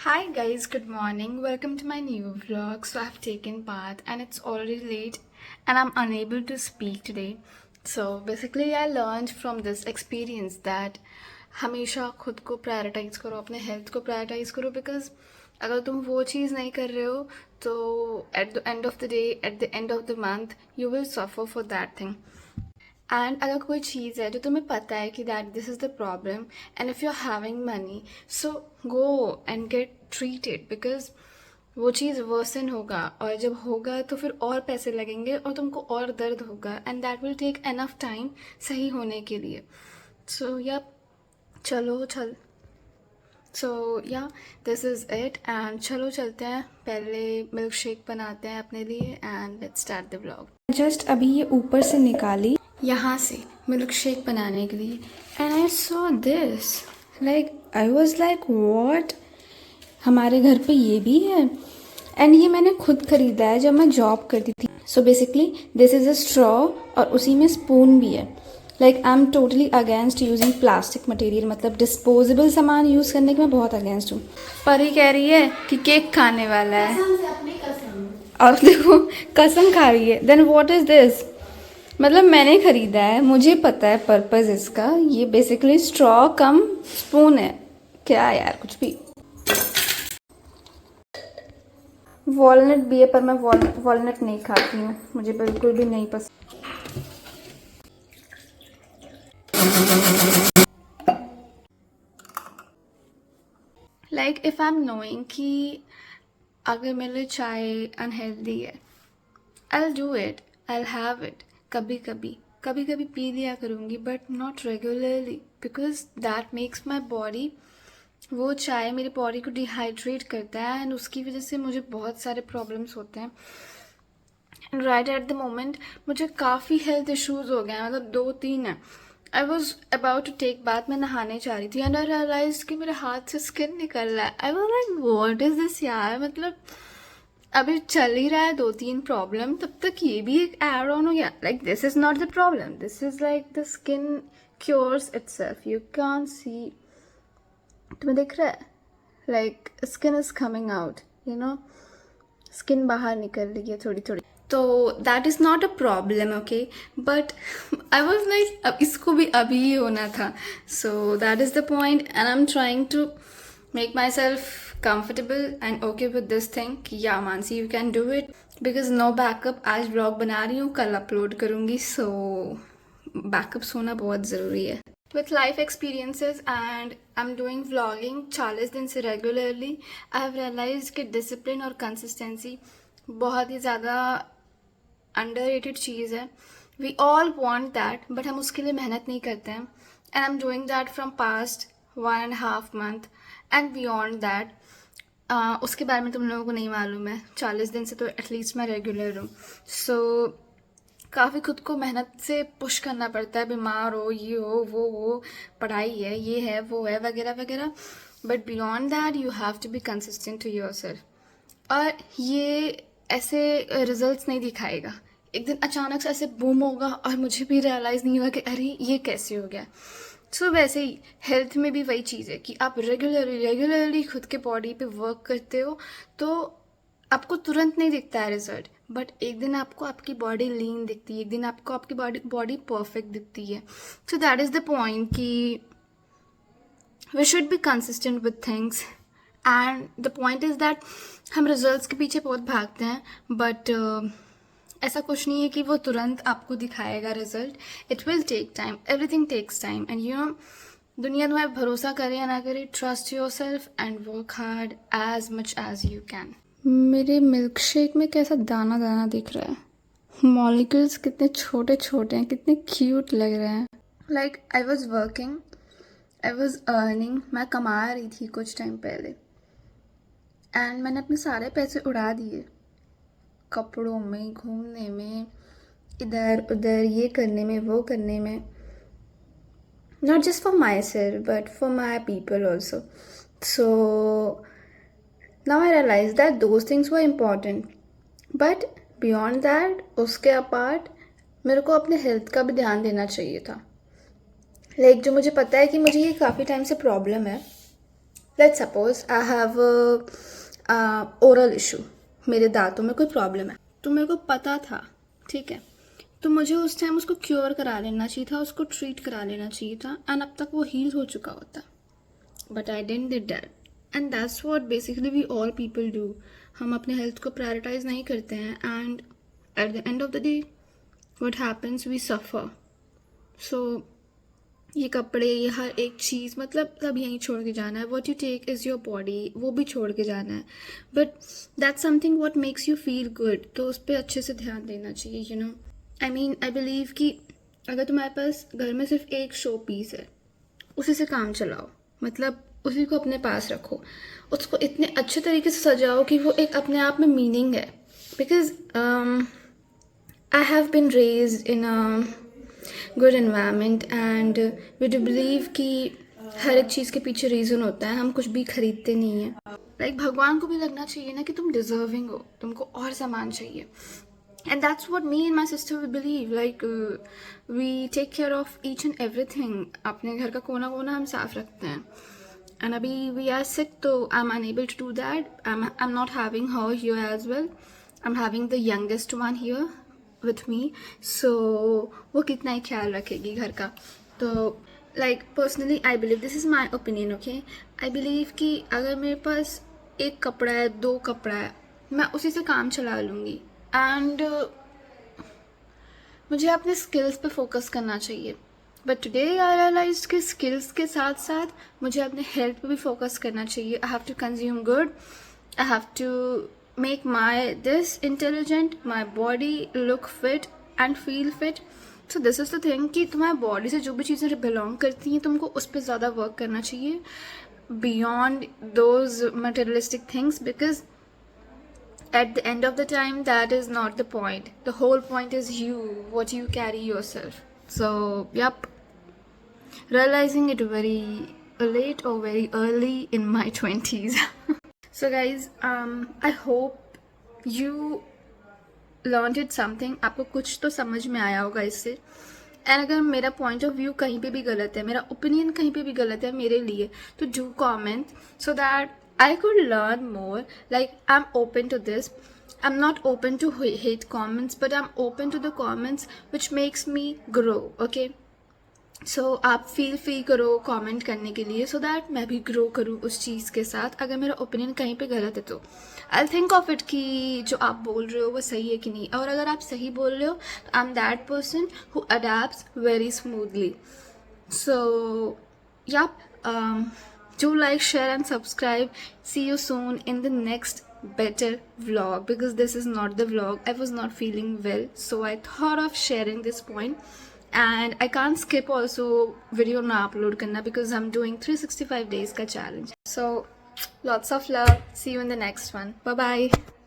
Hi guys, good morning. Welcome to my new vlog. So I've taken part and it's already late and I'm unable to speak today. So basically I learned from this experience that हमेशा खुद को prioritise करो, अपने health को prioritise करो because अगर तुम वो चीज़ नहीं कर रहे हो तो at the end of the day at the end of the month you will suffer for that thing. And अगर कोई चीज़ है जो तुम्हें पता है कि that this is the problem and if you are having money so go and get treated because वो चीज़ वर्सन होगा और जब होगा तो फिर और पैसे लगेंगे और तुमको और दर्द होगा and that will take enough time सही होने के लिए. सो या सो या दिस इज़ इट एंड चलो चलते हैं, पहले मिल्क शेक बनाते हैं अपने लिए and let's start the vlog. Just अभी ये ऊपर से निकाली यहाँ से मिल्क शेक बनाने के लिए and I saw this like I was like what, हमारे घर पे ये भी है. एंड ये मैंने खुद ख़रीदा है जब मैं जॉब करती थी. So basically this is a straw और उसी में स्पून भी है. Like I am totally against using plastic material, मतलब डिस्पोजेबल सामान यूज़ करने के मैं बहुत अगेंस्ट हूँ. परी कह रही है कि केक खाने वाला है और देखो कसम खा रही है. Then what is this? मतलब मैंने ख़रीदा है, मुझे पता है पर्पज़ इसका. ये बेसिकली स्ट्रॉ कम स्पून है. क्या यार कुछ भी. वॉलनट भी है पर मैं वॉलनट नहीं खाती हूँ, मुझे बिल्कुल भी नहीं पसंद. Like if I am knowing कि अगर मेरे लिए चाय अनहेल्दी है I will do it, I will have it. कभी कभी पी लिया करूँगी but not regularly because that makes my body, वो चाय मेरी बॉडी को डिहाइड्रेट करता है एंड उसकी वजह से मुझे बहुत सारे प्रॉब्लम्स होते हैं. And right at the moment मुझे काफ़ी हेल्थ इश्यूज़ हो गए हैं, मतलब 2-3 हैं. I was about to take bath, मैं नहाने जा रही थी एंड आई रियलाइज कि मेरे हाथ से स्किन निकल रहा है. आई was like what is this यार, मतलब अभी चल ही रहा है 2-3 प्रॉब्लम, तब तक ये भी एक एड ऑन हो गया. Like this is not the problem, this is like the skin cures itself. You can see, तुम्हें दिख रहा है like skin is coming out, you know, skin बाहर निकल रही है थोड़ी थोड़ी. तो that is not a problem okay, but I was like अब इसको भी अभी ही होना था. So that is the point and I am trying to make my self comfortable and okay with this thing कि या Mansi you can do it because no backup. आज ब्लॉग बना रही हूँ, कल अपलोड करूँगी, so बैकअप्स होना बहुत ज़रूरी है. With life experiences and I'm doing vlogging 40 दिन से regularly, I have realized कि discipline और consistency बहुत ही ज़्यादा underrated चीज़ है. We all want that but हम उसके लिए मेहनत नहीं करते हैं and I'm doing that from past 1.5 month and beyond that. उसके बारे में तुम लोगों को नहीं मालूम है, 40 दिन से तो एटलीस्ट मैं रेगुलर हूँ. सो काफ़ी खुद को मेहनत से पुश करना पड़ता है, बीमार हो, ये हो, वो हो, पढ़ाई है, ये है, वो है, वगैरह वगैरह. But beyond that you have to be consistent to yourself. और ये ऐसे रिजल्ट्स नहीं दिखाएगा, एक दिन अचानक से ऐसे बूम होगा और मुझे भी रियलाइज़ नहीं होगा कि अरे ये कैसे हो गया. सो वैसे ही हेल्थ में भी वही चीज़ है कि आप रेगुलरली खुद के बॉडी पे वर्क करते हो तो आपको तुरंत नहीं दिखता है रिजल्ट, बट एक दिन आपको आपकी बॉडी लीन दिखती है, एक दिन आपको आपकी बॉडी परफेक्ट दिखती है. So that is the point कि we should be consistent with things and the point is that हम रिजल्ट्स के पीछे बहुत भागते हैं बट ऐसा कुछ नहीं है कि वो तुरंत आपको दिखाएगा result. It will take time, everything takes time and you know, दुनिया तुम्हें भरोसा करे या ना करे, trust yourself and work hard as much as you can. मेरे मिल्क शेक में कैसा दाना दाना दिख रहा है, मॉलिक्यूल्स कितने छोटे छोटे हैं, कितने क्यूट लग रहे हैं. Like I was working, I was earning, मैं कमा रही थी कुछ टाइम पहले एंड मैंने अपने सारे पैसे उड़ा दिए कपड़ों में, घूमने में, इधर उधर, ये करने में, वो करने में. Not just for myself but for my people also. So now I realize that those things were important but beyond that, उसके अपार्ट मेरे को अपने हेल्थ का भी ध्यान देना चाहिए था. लाइक जो मुझे पता है कि मुझे ये काफ़ी टाइम से प्रॉब्लम है let's suppose I have oral issue, मेरे दांतों में कोई प्रॉब्लम है, तो मेरे को पता था, ठीक है, तो मुझे उस टाइम उसको क्योर करा लेना चाहिए था, उसको ट्रीट करा लेना चाहिए था, एंड अब तक वो हील हो चुका होता, but I didn't did that, and that's what basically we all people do. हम अपने हेल्थ को प्रायोरिटाइज नहीं करते हैं, and at the end of the day what happens, we suffer. So ये कपड़े, ये हर एक चीज़, मतलब सब यहीं छोड़ के जाना है। What you take is your body, वो भी छोड़ के जाना है, but that's something what makes you feel good, तो उस पर अच्छे से ध्यान देना चाहिए, you know. I mean I believe कि अगर तुम्हारे पास घर में सिर्फ एक शो पीस है, उसी से काम चलाओ, मतलब उसी को अपने पास रखो, उसको इतने अच्छे तरीके से सजाओ कि वो एक अपने आप में मीनिंग है। Because I have been raised in a good environment, and we do believe कि हर एक चीज़ के पीछे रीज़न होता है, हम कुछ भी खरीदते नहीं हैं। लाइक भगवान को भी लगना चाहिए ना कि तुम डिजर्विंग हो, तुमको और सामान चाहिए, and that's what me and my sister we believe, like we take care of each and everything, अपने घर का कोना कोना हम साफ रखते हैं, and अभी we are sick, तो I'm unable to do that. I'm not having her here as well. I'm having the youngest one here with me, so वो कितना ही ख्याल रखेगी घर का। तो like personally I believe, this is my opinion, okay, I believe कि अगर मेरे पास एक कपड़ा है, दो कपड़ा है, मैं उसी से काम चला लूँगी, एंड मुझे अपने स्किल्स पे फोकस करना चाहिए। बट टुडे आई रियलाइज कि स्किल्स के साथ साथ मुझे अपने हेल्थ पे भी फोकस करना चाहिए। I have to consume good, I have to make my this intelligent, my body look fit and feel fit. So this is the thing कि तुम्हारी बॉडी से जो भी चीज़ें बिलोंग करती हैं, तुमको उस पर ज़्यादा वर्क करना चाहिए beyond those materialistic things, because at the end of the time that is not the point. The whole point is you, what you carry yourself. So yep, realizing it very late or very early in my 20s. So guys, I hope you learned it something. आपको कुछ तो समझ में आया होगा इससे, and अगर मेरा पॉइंट ऑफ व्यू कहीं पे भी गलत है, मेरा ओपिनियन कहीं पे भी गलत है मेरे लिए, तो do comment so that I could learn more. Like, I'm open to this. I'm not open to hate comments, but I'm open to the comments which makes me grow, okay? So आप feel करो comment करने के लिए, so that मैं भी grow करूँ उस चीज़ के साथ। अगर मेरा ओपिनियन कहीं पे गलत है तो I'll think of it कि जो आप बोल रहे हो वो सही है कि नहीं, और अगर आप सही बोल रहे हो तो I'm that person who adapts very smoothly. So yep, do like, share and subscribe. See you soon in the next better vlog, because this is not the vlog. I was not feeling well, so I thought of sharing this point, and I can't skip also video na upload karna because I'm doing 365 days ka challenge. So lots of love. See you in the next one. Bye bye.